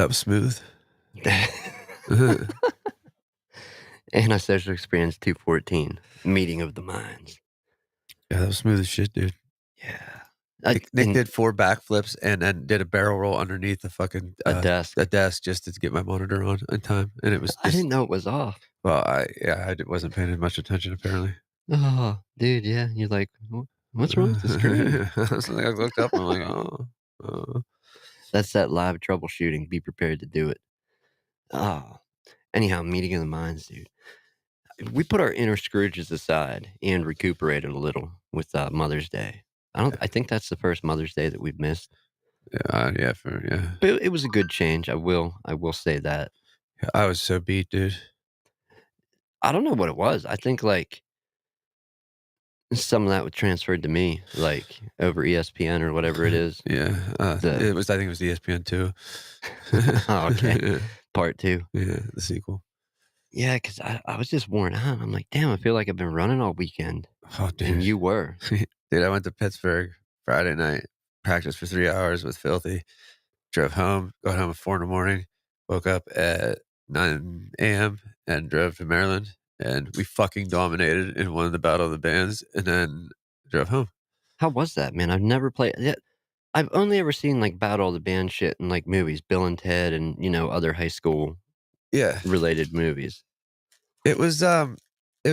That was smooth. Antisocial Experience 214, Meeting of the Minds. Yeah, that was smooth as shit, dude. Yeah. Nick did 4 backflips and then did a barrel roll underneath the fucking, A desk. a desk just to get my monitor on in time, and it was I just didn't know it was off. well, I wasn't paying much attention apparently. Oh, dude, yeah. You're like, What's wrong with the screen?" So I looked up and I'm like, "Oh, uh." That's that live troubleshooting. Be prepared to do it. Oh, anyhow, Meeting of the Minds, dude. We put our inner Scrooges aside and recuperated a little with Mother's Day. I think that's the first Mother's Day that we've missed. Yeah. But it was a good change. I will say that. Yeah, I was so beat, dude. I don't know what it was. I think like some of that was transferred to me, like over ESPN or whatever it is. Yeah, The I think it was ESPN 2. oh, okay, Yeah, part two. yeah, the sequel. Yeah, because I was just worn out. I'm like, damn, I feel like I've been running all weekend, Oh, and dude. you were. Dude, I went to Pittsburgh Friday night, practiced for 3 hours with Filthy, drove home, got home at 4 in the morning, woke up at 9 a.m. and drove to Maryland, and we fucking dominated and won the Battle of the Bands, and then drove home. How was that, man? I've never played. Yeah, I've only ever seen like Battle of the Band shit in like movies, Bill and Ted, and other high school Yeah. related movies. It was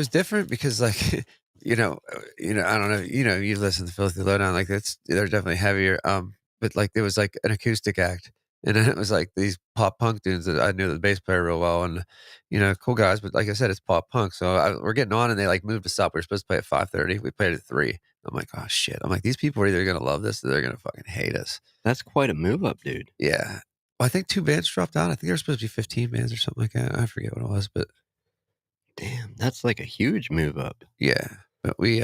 different because, like, I don't know, you've listened to Filthy Lowdown, like, they're definitely heavier, but, like, there was, like, an acoustic act, and then it was, like, these pop punk dudes that I knew the bass player real well and, cool guys, but like I said, it's pop punk, so we're getting on and they, like, moved us up. We were supposed to play at 5:30. We played at 3. I'm like, "Oh, shit." I'm like, "These people are either gonna love this or they're gonna fucking hate us." That's quite a move up, dude. Yeah. Well, I think 2 bands dropped out. I think there were supposed to be 15 bands or something like that. I forget what it was, but Damn, that's like a huge move up. yeah, but we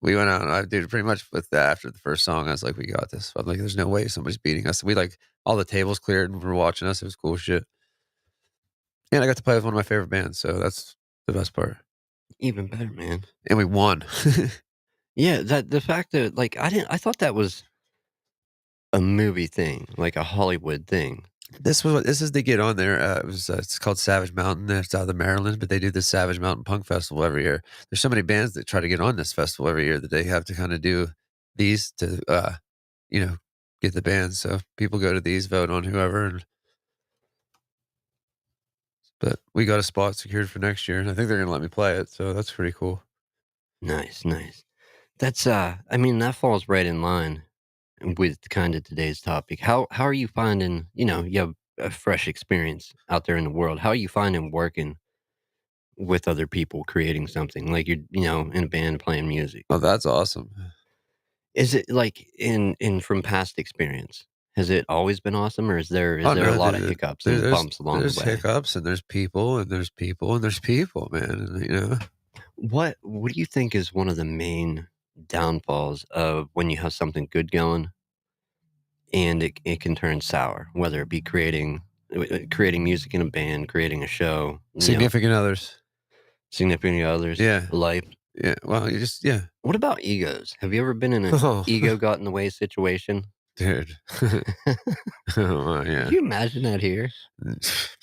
went out and I did pretty much with that after the first song, I was like, "We got this." I'm like, "There's no way somebody's beating us." We like all the tables cleared and were watching us. It was cool shit. And I got to play with one of my favorite bands, so that's the best part. Even better, man. And we won. Yeah, that the fact that like I thought that was a movie thing, like a Hollywood thing. This is they get on there. It's called Savage Mountain. It's out of Maryland, but they do the Savage Mountain Punk Festival every year. There's so many bands that try to get on this festival every year that they have to kind of do these to, you know, get the bands. So people go to these, vote on whoever, but we got a spot secured for next year, and I think they're gonna let me play it. So that's pretty cool. Nice, nice. That's I mean that falls right in line with kind of today's topic. How are you finding, you have a fresh experience out there in the world. How are you finding working with other people creating something? Like you're, in a band playing music. Oh, that's awesome. Is it like in from past experience? Has it always been awesome or is there Oh a no, lot of hiccups and bumps along the there's way? hiccups and there's people and there's people and there's people, man. And, What do you think is one of the main downfalls of when you have something good going and it can turn sour, whether it be creating music in a band, creating a show, significant others. significant others, Yeah, life. yeah. Well, you just yeah. What about egos? Have you ever been in an Oh, ego got in the way situation? dude. Oh, Could yeah. you imagine that here?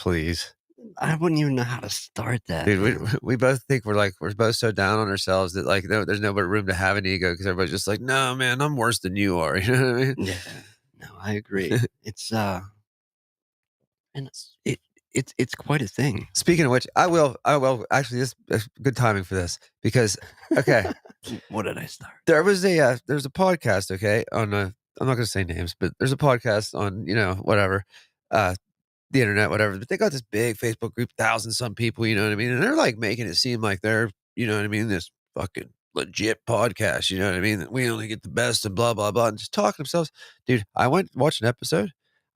Please. I wouldn't even know how to start that, Dude, man. we both think we're both so down on ourselves that like no, there's no room to have an ego because everybody's just like, no, man, I'm worse than you are. You know what I mean? Yeah, no, I agree. It's and it's quite a thing. Speaking of which, I will actually. This good timing for this because okay, What did I start? there's a podcast, okay, on I'm not gonna say names, but there's a podcast on, whatever, uh, the internet, whatever, but they got this big Facebook group, 1,000 some people, you know what I mean? And they're like making it seem like they're, you know what I mean, this fucking legit podcast, you know what I mean? That we only get the best and blah, blah, blah, and just talking themselves. Dude, I went watched an episode.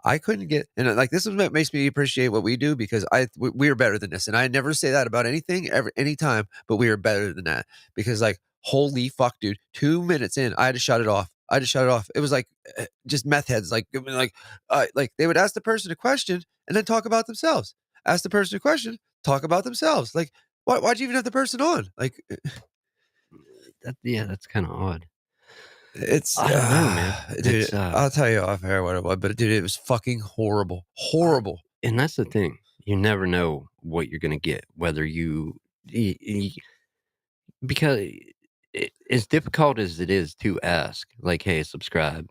I couldn't get, and like this is what makes me appreciate what we do because we are better than this. And I never say that about anything ever, anytime, but we are better than that because like, holy fuck, dude, 2 minutes in, I had to shut it off. I just shut it off. It was like just meth heads, like they would ask the person a question and then talk about themselves. Ask the person a question, talk about themselves. Like, why'd you even have the person on? Like, Yeah, that's kind of odd. It's I don't know, man. dude, It's, I'll tell you off air what it was, but dude, it was fucking horrible. I Horrible. and that's the thing. You never know what you're gonna get, whether y y because as difficult as it is to ask, like, "Hey, subscribe,"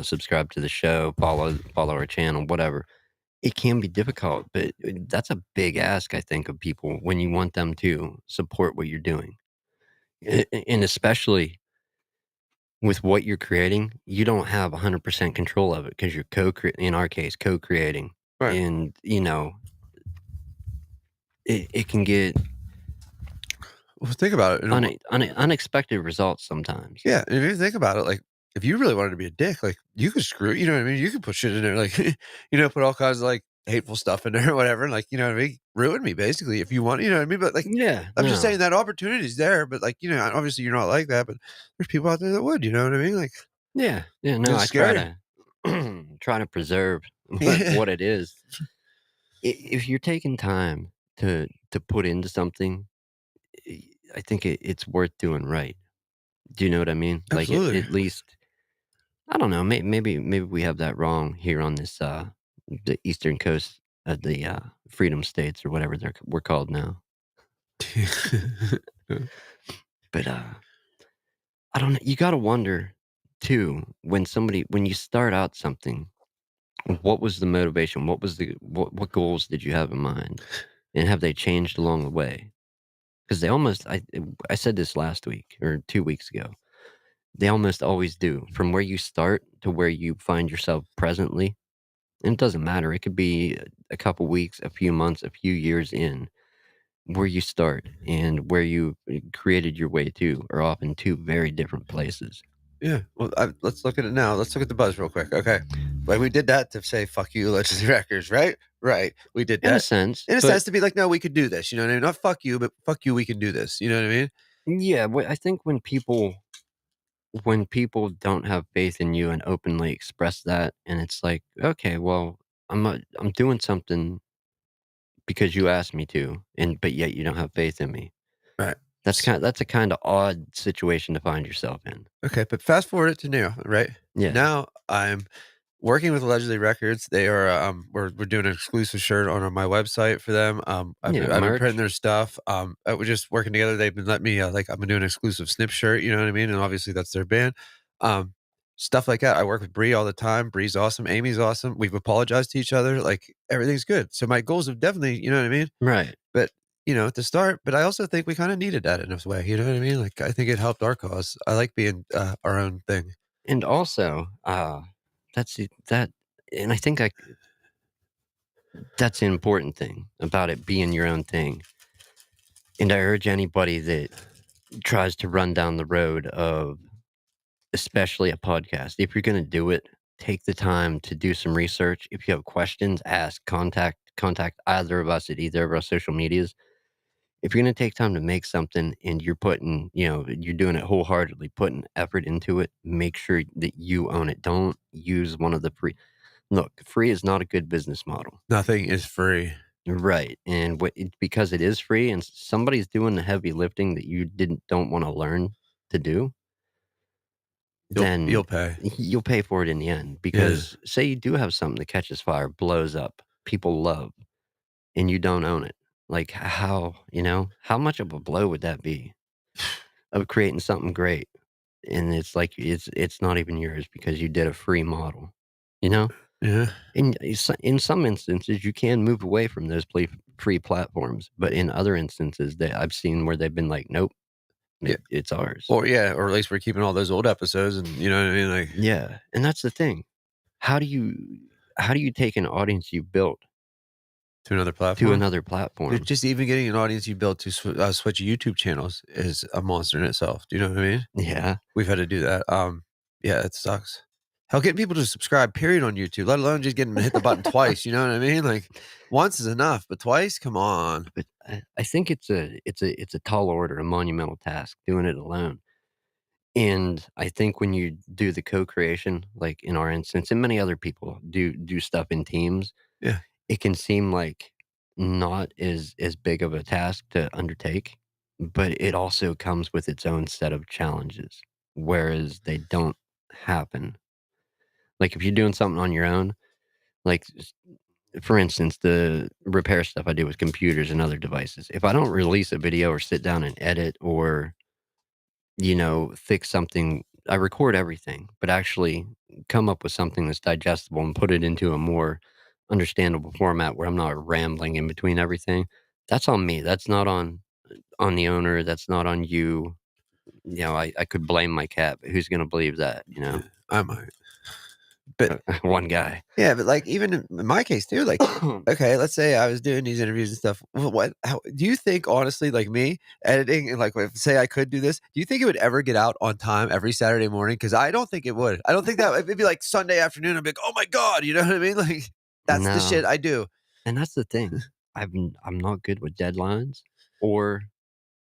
subscribe to the show, follow our channel, whatever. It can be difficult, but, that's a big ask, I think, of people when you want them to support what you're doing. And especially with what you're creating, you don't have 100% control of it because 'cause you're in our case, co-creating. Right. And, it can get Well, think about it, unexpected results sometimes. yeah, and if you think about it, like, if you really wanted to be a dick, like, you could screw you know what I mean? You could put shit in there, like, put all kinds of, like, hateful stuff in there or whatever, like, you know what I mean? Ruin me basically if you want, you know what I mean? But, like, Yeah, I'm just saying no. that opportunity's there, but, like, obviously you're not like that, but there's people out there that would, you know what I mean? Like, Yeah, yeah, no, it's I try scary. to try to preserve Yeah, what it is. If you're taking time to put into something, I think it's worth doing right. Do you know what I mean? Like, absolutely. at least I don't know, maybe we have that wrong here on this, the eastern coast of the, freedom states or whatever we're called now. But, I don't know, you gotta wonder too, when you start out something, what was the motivation? What goals did you have in mind? And have they changed along the way? Because they almost I said this last week or 2 weeks ago. They almost always do. From where you start to where you find yourself presently, and it doesn't matter, it could be a couple weeks, a few months, a few years in, where you start and where you created your way to are often 2 very different places. Yeah, well, let's look at it now. Let's look at the buzz real quick. Okay, like we did that to say "fuck you, Legends Records," right? Right. We did In a that sense, in a but sense to be like, no, we could do this. You know what I mean? Not fuck you, but fuck you, we can do this. You know what I mean? yeah, I think when people don't have faith in you and openly express that, and it's like, "Okay, well, I'm doing something because you asked me to, but yet you don't have faith in me." Right. That's a kinda odd situation to find yourself in. Okay, but fast forward it to now, right? Yeah. Now I'm working with Allegedly Records. They are we're doing an exclusive shirt on my website for them. Yeah, I've been printing merch. their stuff. We're just working together. They've been letting me like I've been doing an exclusive snip shirt. You know what I mean? And obviously that's their band. Um, Stuff like that. I work with Bree all the time. Bree's awesome. Amy's awesome. We've apologized to each other. Like everything's good. So my goals have definitely, you know what I mean? Right. But, to start but I also think we kinda needed that in a way, you know what I mean? Like, I think it helped our cause. I like being, our own thing. And also, that's the that and I think that's the important thing about it being your own thing. And I urge anybody that tries to run down the road of especially a podcast, if you're gonna do it, take the time to do some research. If you have questions, ask, contact either of us at either of our social medias. If you're gonna take time to make something and you're doing it wholeheartedly, putting effort into it, make sure that you own it. Don't use one of the free look, free is not a good business model. Nothing is free. Right, and because it is free and somebody's doing the heavy lifting that you don't wanna learn to do, You'll then pay. you'll pay for it in the end, Yeah. because say you do have something that catches fire, blows up, people love, and you don't own it. Like, how much of a blow would that be of creating something great, and it's like it's not even yours because you did a free model, you know? Yeah. In some instances, you can move away from those free platforms, but in other instances that I've seen where they've been like, "Nope, Yeah. it's ours." Or yeah, or at least we're keeping all those old episodes and you know what I mean? Like, Yeah, and that's the thing. How do you how do you take an audience you built to another to platform. another Dude, platform? just even getting an audience you built to switch YouTube channels is a monster in itself. Do you know what I mean? Yeah, We've had to do that. Yeah, it sucks. Hell, getting people to subscribe, period, on YouTube, let alone just getting them to hit the button twice. You know what I mean? Like once is enough, but twice, come on. but I think it's a tall order, a monumental task doing it alone. And I think when you do the co-creation, like in our instance, and many other people do stuff in teams, Yeah, it can seem like not as big of a task to undertake, but it also comes with its own set of challenges. whereas they don't happen. Like, if you're doing something on your own, like, for instance, the repair stuff I do with computers and other devices, if I don't release a video or sit down and edit or, fix something, I record everything, but actually come up with something that's digestible and put it into a more understandable format where I'm not rambling in between everything. That's on me. That's not on the owner. That's not on you. I could blame my cat, but who's going to believe that? Yeah, I might. But One guy. yeah, but, like, even in my case too, like, okay, let's say I was doing these interviews and stuff. What how do you think, honestly, like me, editing and, like, if say I could do this, do you think it would ever get out on time every Saturday morning? Because I don't think it would. I don't think that it'd be, like, Sunday afternoon, I'd be like, "Oh my god," you know what I mean? Like, that's the No, shit I do. and that's the thing. I'm not good with deadlines or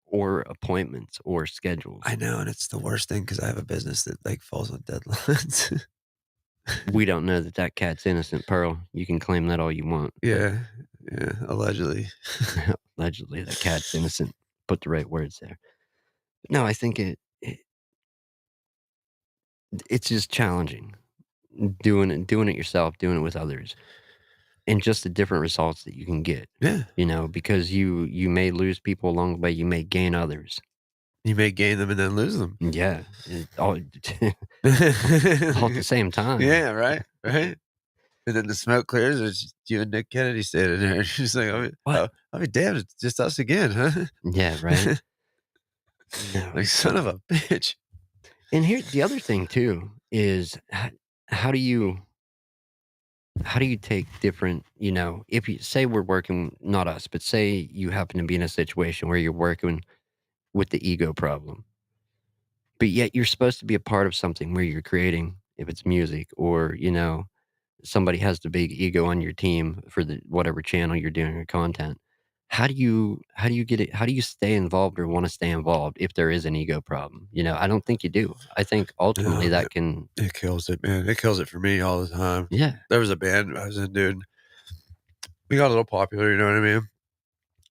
or appointments or schedules. I know, and it's the worst thing because I have a business that, like, falls on deadlines. We don't know that that cat's innocent, Pearl. You can claim that all you want, but Yeah, yeah, allegedly. allegedly that cat's innocent. Put the right words there. No, I think it's just challenging doing it yourself, doing it with others, and just the different results that you can get. Yeah, Because you may lose people along the way, you may gain others. you may gain them and then lose them. Yeah, all all at the same time. Yeah, right, right? And then the smoke clears, it's just you and Nick Kennedy standing there. She's like, What? I'll be damned, it's just us again, huh?" Yeah, right? No, Like, it's son of a bitch. and here the other thing too is how do you how do you take different, if you say we're working, not us, but say you happen to be in a situation where you're working with the ego problem, but yet you're supposed to be a part of something where you're creating, if it's music or, somebody has the big ego on your team for the whatever channel you're doing your content. How do you get it? How do you stay involved or want to stay involved if there is an ego problem? I don't think you do. I think ultimately No, that can, it kills it, man. It kills it for me all the time. yeah. There was a band I was in, dude. We got a little popular, you know what I mean?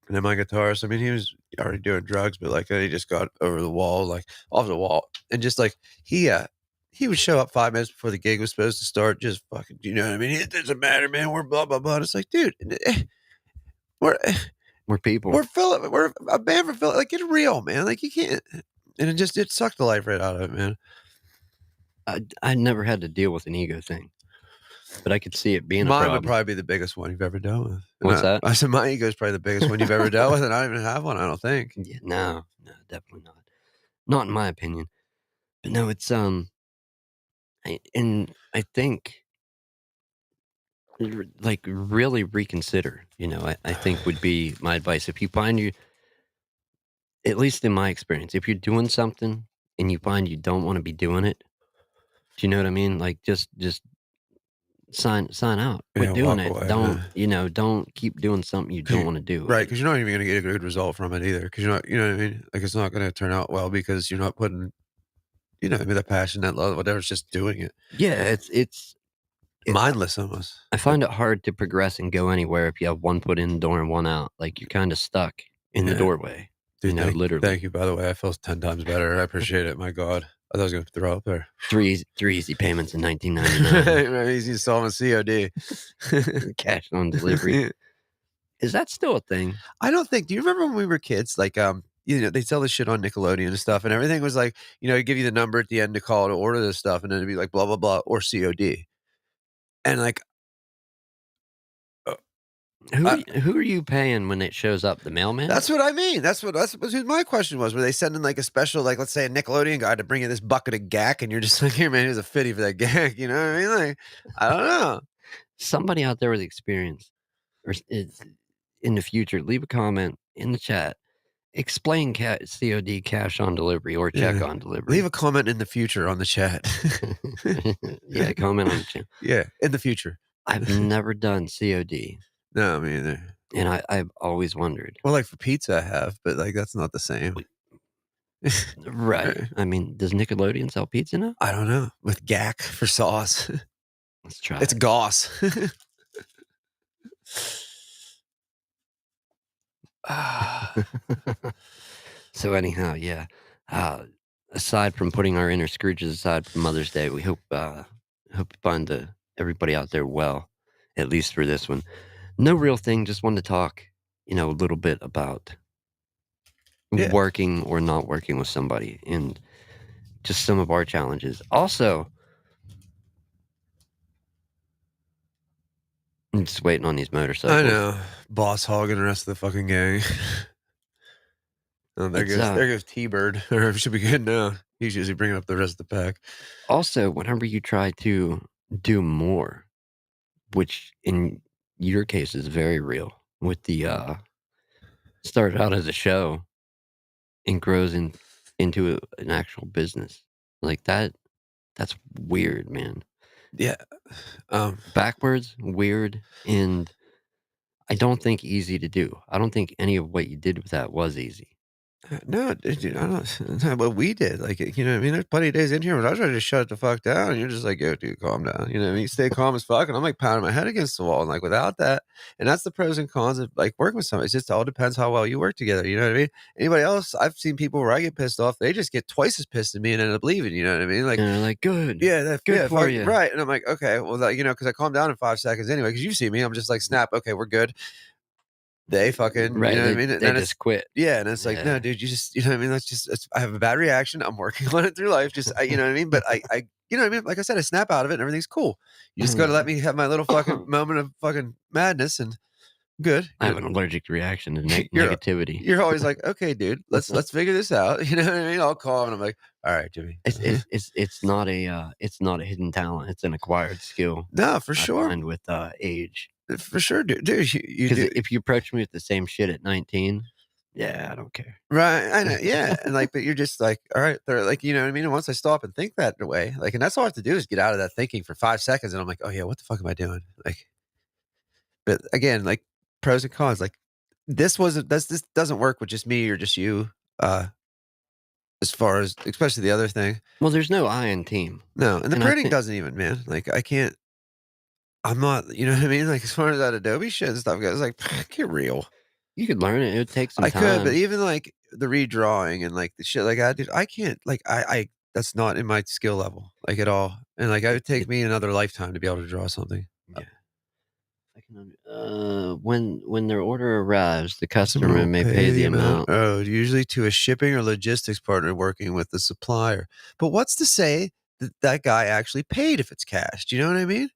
And then my guitarist, I mean, he was already doing drugs, but, like, then he just got over the wall, like, off the wall, and just, like, he would show up 5 minutes before the gig was supposed to start, just fucking you know what I mean? "It doesn't matter, man, we're blah, blah, blah," and it's like, "Dude, we're We're people. we're Philip we're a band for Philip like, get real, man, like, you can't." And it sucked the life right out of it, man. I never had to deal with an ego thing, but I could see it being a Mine would problem. probably be the biggest one you've ever dealt with, and What's that? I said my ego is probably the biggest one you've ever dealt with, and I don't even have one, I don't think. Yeah, no, no, definitely not. Not in my opinion. But no, it's and I think like really reconsider. I think would be my advice. If you find you, at least in my experience, if you're doing something and you find you don't want to be doing it, do you know what I mean? Like just sign out. Quit Yeah, doing walk it. away, Don't man. don't keep doing something you 'Cause don't you want to do. right, because 'cause you're not even gonna get a good result from it either. Because 'cause you're not you know what I mean? Like, it's not gonna turn out well because you're not putting you know what I mean, the passion, that love, whatever, it's just doing it. Yeah, Mindless almost. I find it hard to progress and go anywhere if you have one foot in the door and one out. Like you're kind of stuck in the Yeah. doorway, Dude, literally. thank you, by the way, I feel 10 times better, I appreciate it, my god. I thought I was gonna throw up there. Three easy payments in 1999. Right, easy installment COD. Cash on delivery. Is that still a thing? I don't think do you remember when we were kids, like, they sell this shit on Nickelodeon and stuff, and everything was like, it'd give you the number at the end to call to order this stuff, and then it'd be like blah, blah, blah, or COD. And, like, uh, uh Who are you paying when it shows up? The mailman? that's what I mean. That's what my question was. Were they sending like a special, like let's say a Nickelodeon guy to bring you this bucket of gack, and you're just like, here, man, here's a fitty for that gack. You know what I mean? Like, I don't know. Somebody out there with experience or is in the future, leave a comment in the chat. Explain COD, cash on delivery or check Yeah. on Leave delivery. a comment in the future on the chat. Yeah, comment on the channel. Yeah, in the future. I've never done COD, No, me either. and I've always wondered. Well, like for pizza, I have, but like that's not the same. Wait, right. I mean, does Nickelodeon sell pizza now? I don't know. With gack for sauce. Let's try It's it. goss. Ah. So anyhow, yeah. Uh, aside from putting our inner Scrooges aside for Mother's Day, we hope you find everybody out there well, at least for this one. No real thing. Just wanted to talk, a little bit about Yeah. working or not working with somebody and just some of our challenges. Also, I'm just waiting on these I motorcycles. know. Boss Hog and the rest of the fucking gang. Oh, there It's goes T-Bird. Or should be good now. He's usually bringing up the rest of the pack. also whenever you try to do more, which in your case is very real, with the started out as a show and grows into an actual business like that. That's weird, man. Yeah. Um, Backwards, weird, and I don't think easy to do. I don't think any of what you did with that was easy. no, dude, I don't not what we did. Like, you know what I mean? There's plenty of days in here when I was ready to shut the fuck down, and you're just like, "Yo, dude, calm down." You know what I mean? Stay calm as fuck, and I'm like pounding my head against the wall, and like without that, and that's the pros and cons of like working with somebody. It just all depends how well you work together. You know what I mean? Anybody else? I've seen people where I get pissed off, they just get twice as pissed at me and end up leaving. You know what I mean? Like, And they're like, good, yeah, that, good yeah, for fuck, you. right. And I'm like, okay, well, that, because I calm down in 5 seconds anyway. Because you see me, I'm just like, snap. Okay, we're good. They fucking, you Right? know what I mean? And They then it's just quit. yeah, and it's like, "No, Yeah. dude, you just" you know what I mean? That's just it's I have a bad reaction, I'm working on it through life, just you know what I mean? But I you know what I mean? Like I said, I snap out of it and everything's cool. You just gotta let me have my little fucking moment of fucking madness and good, I have an allergic reaction to You're negativity. you're always like, "Okay, dude, let's figure this out." You know what I mean? I'll call and I'm like, "Alright, Jimmy." It's not a hidden talent. It's an acquired skill. No, for I sure. find with age. For sure, dude, you Because do. if you approach me with the same shit at 19, yeah, I don't care. Right, I know, yeah, and, like, but you're just like, "Alright," they're like, you know what I mean? And once I stop and think that way, like and that's all I have to do is get out of that thinking for 5 seconds, and I'm like, "Oh, yeah, what the fuck am I doing?" Like but again, like, pros and cons, like, this doesn't work with just me or just you, as far as especially the other thing. Well, there's no I in team, No, and the and I printing think doesn't even, man, like, I can't I'm not you know what I mean? Like, as far as that Adobe shit and stuff goes, like, get real. you could learn it. It would take some I could, but time. even, like, the redrawing and, like, the shit like I dude, I can't, like, I that's not in my skill level, like, at all, and, like, it It would take it me another lifetime to be able to draw something. yeah. I can when their order arrives, the Customer customer will may pay pay the the amount amount. owed, usually to a shipping or logistics partner working with the supplier. But what's to say that that guy actually paid if it's cash? Do you know what I mean?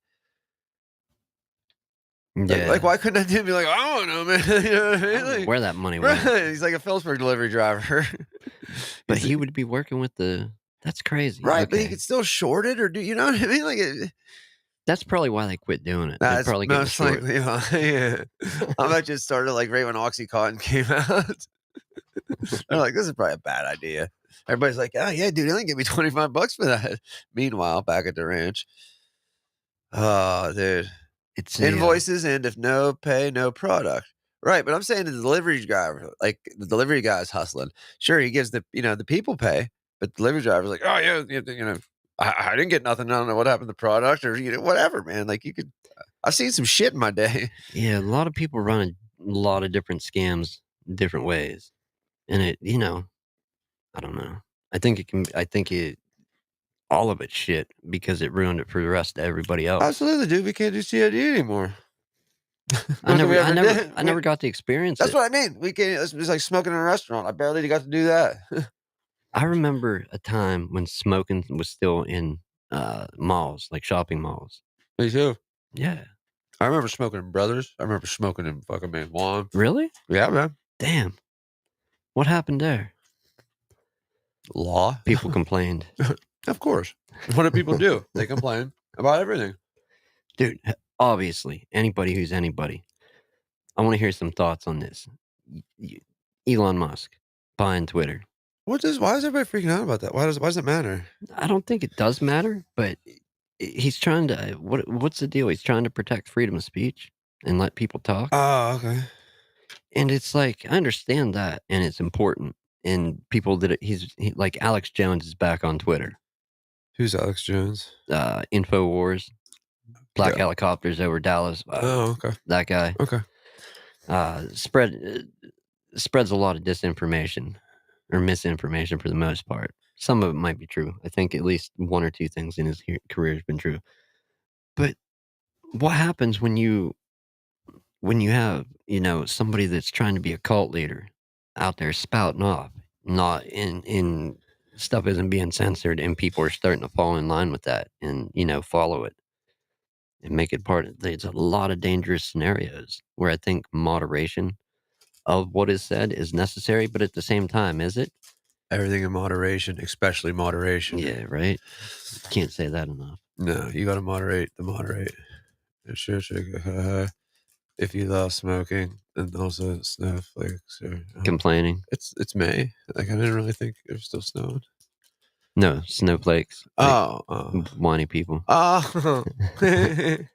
Like, Yeah. why couldn't that dude be like, "I don't know, man." You know what I I mean? don't know Like, where that money went, right, he's like a Phillipsburg delivery driver. but He's he would be working with the that's crazy. right, but he Okay. could still short it or do you know what I mean? Like, That's probably why they quit doing it. They're that's probably getting most short. likely why, yeah. I might just started, like, right when OxyContin came out. They're like, "This is probably a bad idea." Everybody's like, "Oh, yeah, dude, they only give me 25 bucks for that." Meanwhile, back at the ranch. Oh, dude. It's a, Invoices and if no pay, no product. Right, but I'm saying the delivery driver, like, the delivery guy's hustling. Sure, he gives the people pay, but the delivery driver's like, "Oh, yeah, I didn't get nothing. I don't know what happened to the product," or, whatever, man. Like, you could I've seen some shit in my day. yeah, a lot of people run a lot of different scams different ways, and I don't know. I think it all of it's shit because it ruined it for the rest of everybody else. Absolutely, dude. We can't do CID anymore. Not that we ever did. I never got to experience That's it. what I mean. We can't it's like smoking in a restaurant. I barely got to do that. I remember a time when smoking was still in, malls, like shopping malls. Me too. Yeah. I remember smoking in Brothers. I remember smoking in fucking Man Juan. Really? Yeah, man. Damn. What happened there? Law. People complained. Of course. What do people do? They complain about everything. Dude, obviously, anybody who's anybody. I wanna hear some thoughts on this. Y Elon Musk buying Twitter. What is why is everybody freaking out about that? Why does it matter? I don't think it does matter, but he's trying to what's the deal? He's trying to protect freedom of speech and let people talk, Oh, okay. and it's like, I understand that, and it's important, and people that like Alex Jones is back on Twitter. Who's Alex Jones? Infowars, black Yeah. helicopters over Dallas, Oh, okay. that guy, Okay. spreads a lot of disinformation or misinformation for the most part. Some of it might be true. I think at least 1 or 2 things in his career has been true. But what happens when you have, somebody that's trying to be a cult leader out there spouting off, not in stuff isn't being censored and people are starting to fall in line with that and, follow it and make it part of there's a lot of dangerous scenarios where I think moderation of what is said is necessary, but at the same time, is it? Everything in moderation, especially moderation. Yeah, right? Can't say that enough. No, you gotta moderate the moderate. Sure, sure, if you love smoking and also snowflakes or, Complaining. it's May. Like, I didn't really think it was still snowing. No, snowflakes, like Oh, oh. whiny people. Oh. I'm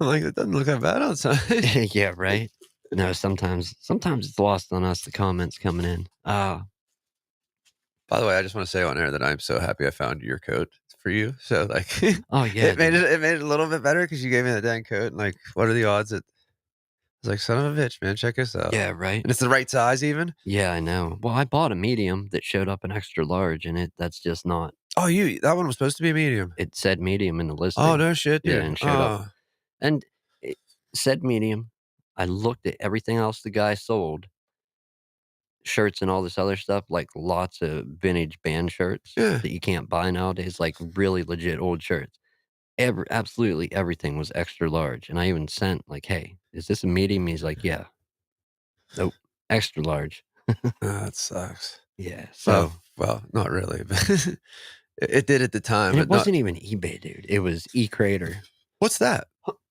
like, "It doesn't look that bad outside." Yeah, right? No, sometimes it's lost on us, the comments coming in. Ah, By the way, I just wanna say on air that I'm so happy I found your coat for you. So, like, oh, yeah, dude. it made it a little bit better because you gave me that dang coat, and, like, what are the odds that I was like, "Son of a bitch, man, check this out." Yeah, right? And it's the right size even? Yeah, I know. Well, I bought a medium that showed up an extra large, and that's just not Oh, that one was supposed to be a medium. it said medium in the Oh, listing. no shit, Yeah, dude. and showed up Oh, and it said medium. I looked at everything else the guy sold, shirts and all this other stuff, like lots of vintage band shirts yeah. that you can't buy nowadays, like really legit old shirts. Absolutely everything was extra large, and I even sent like, "Hey, is this a medium?" He's like, "Yeah." "Nope, extra large." Oh, that sucks. Yeah, Well so well, not really, but it did at the time, and it but not wasn't even eBay, dude. It was eCrater, what's that?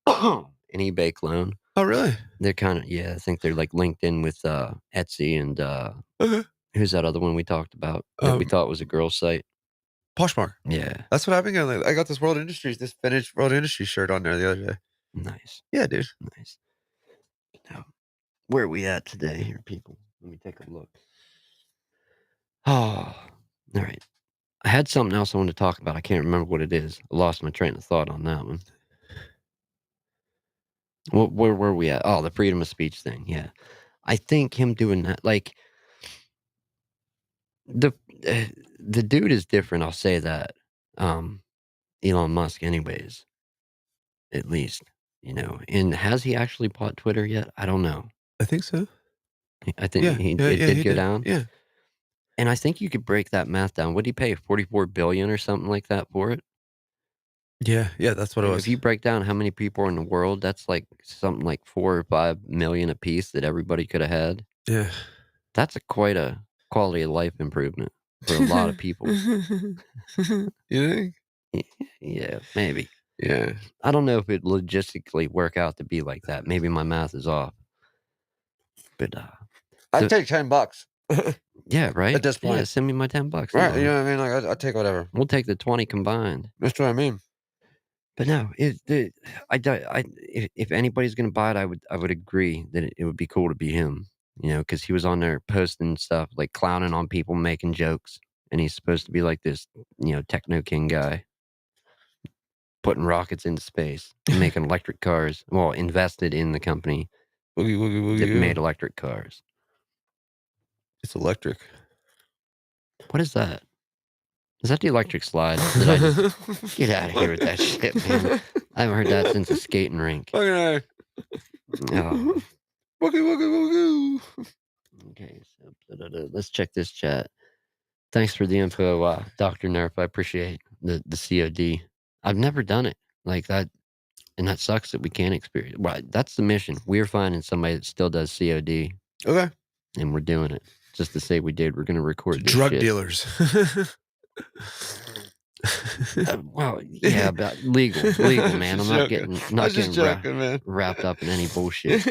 an eBay clone. Oh, really? They're kinda yeah, I think they're, like, linked in with, Etsy and, Okay. who's that other one we talked about that we Um, thought was a girl's site? Poshmark. Yeah, That's what I've been getting lately. I got this vintage World Industries shirt on there the other day. nice, Yeah, dude. nice. Now, where are we at today here, people? Let me take a look. Oh, alright. I had something else I wanted to talk about, I can't remember what it is. I lost my train of thought on that one. Where were we at? Oh, the freedom of speech thing, yeah. I think him doing that, like, the the dude is different, I'll say that. Um, Elon Musk anyways, at least, and has he actually bought Twitter yet? I don't know. I think so. I think Yeah. Yeah, it yeah, did he go did. down, Yeah. and I think you could break that math down. What'd he pay, 44 billion or something like that for it? Yeah, yeah, that's what it If was. you break down how many people are in the world, that's like something like 4 or 5 million apiece that everybody coulda had. Yeah. That's quite a quality of life improvement for a lot of people. You think? Y yeah, maybe. Yeah. I don't know if it logistically work out to be like that. Maybe my math is off, but, I'd the take $10 yeah, at right? this Yeah, point. send me my $10 then, Right, you man. know what I mean? Like, I'd take whatever. We'll take the 20 combined. That's what I mean. But no, if anybody's gonna buy it, I would agree that it would be cool to be him, because he was on there posting stuff, like, clowning on people, making jokes, and he's supposed to be like this, techno king guy, putting rockets into space and making electric cars well, invested in the company Boogie, woogie, that woogie, made yeah. electric cars. It's electric. What is that? Is that the electric slide that I just get out of here with that shit, man. I haven't heard that since a skating rink. Okay. Oh, Woogie, woogie, woogie. okay, so let's check this chat. Thanks for the info, Dr. Nerf. I appreciate the COD. I've never done it like that, and that sucks that we can't experience. Well, that's the mission. We're finding somebody that still does COD, Okay. and we're doing it just to say we did. We're gonna record this Drug shit. dealers. Well, yeah, but legal, man. I'm Just not joking. getting I was just joking, man. wrapped up in any bullshit.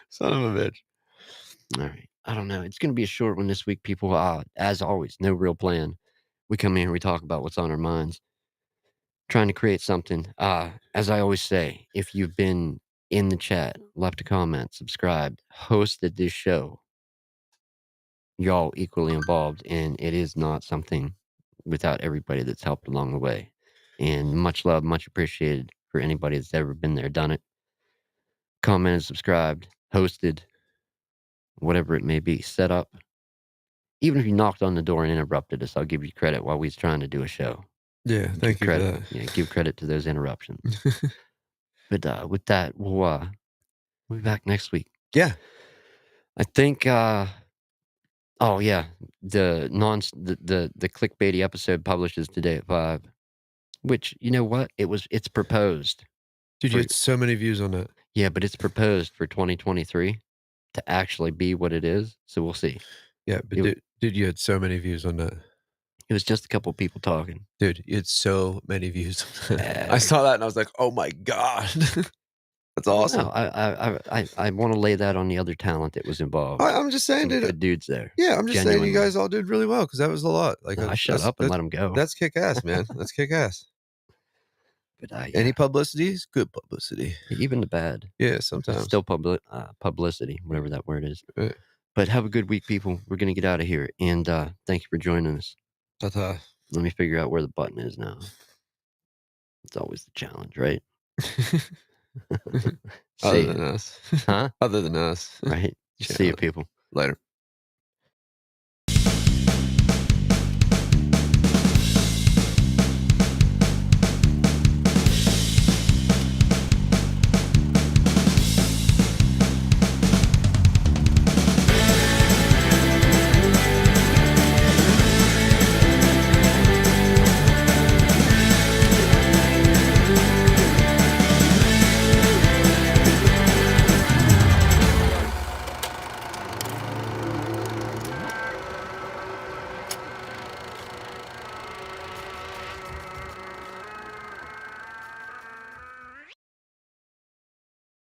Son of a bitch. All right. I don't know. It's going to be a short one this week, people. As always, no real plan. We come here, we talk about what's on our minds, trying to create something. As I always say, if you've been in the chat, left a comment, subscribed, hosted this show, you're all equally involved, and it is not something without everybody that's helped along the way. And much love, much appreciated for anybody that's ever been there, done it, commented, subscribed, hosted, whatever it may be, set up. even if you knocked on the door and interrupted us, I'll give you credit while we was trying to do a show. Yeah, Give thank you for credit, that. yeah, give credit to those interruptions. But, with that, we'll be back next week. Yeah. I think, oh, yeah, the clickbaity episode publishes today at 5, which, you know what? It's proposed Dude, you for had so many views on that. yeah, but it's proposed for 2023 to actually be what it is, so we'll see. Yeah, but It dude, you had so many views on that. it was just a couple people talking. Dude, you had so many views on that. I Uh, saw that and I was like, "Oh my god." That's no, awesome. I wanna lay that on the other talent that was involved. I'm just saying, Some dude. good dudes there, Yeah, I'm just saying you genuinely. gued all did really well because that was a lot. Like, No, I shut up and let them go. that's kick ass, man. That's kick ass. But, Any yeah, publicity is good publicity. even the bad, Yeah, it's sometimes. still publicity, whatever that word is. Right. But have a good week, people. We're gonna get out of here, and, thank you for joining us. Ta-ta. Let me figure out where the button is now. It's always the challenge, right? Other See than ya. us. Huh? Other than us. Right? See Yeah, you, people. later.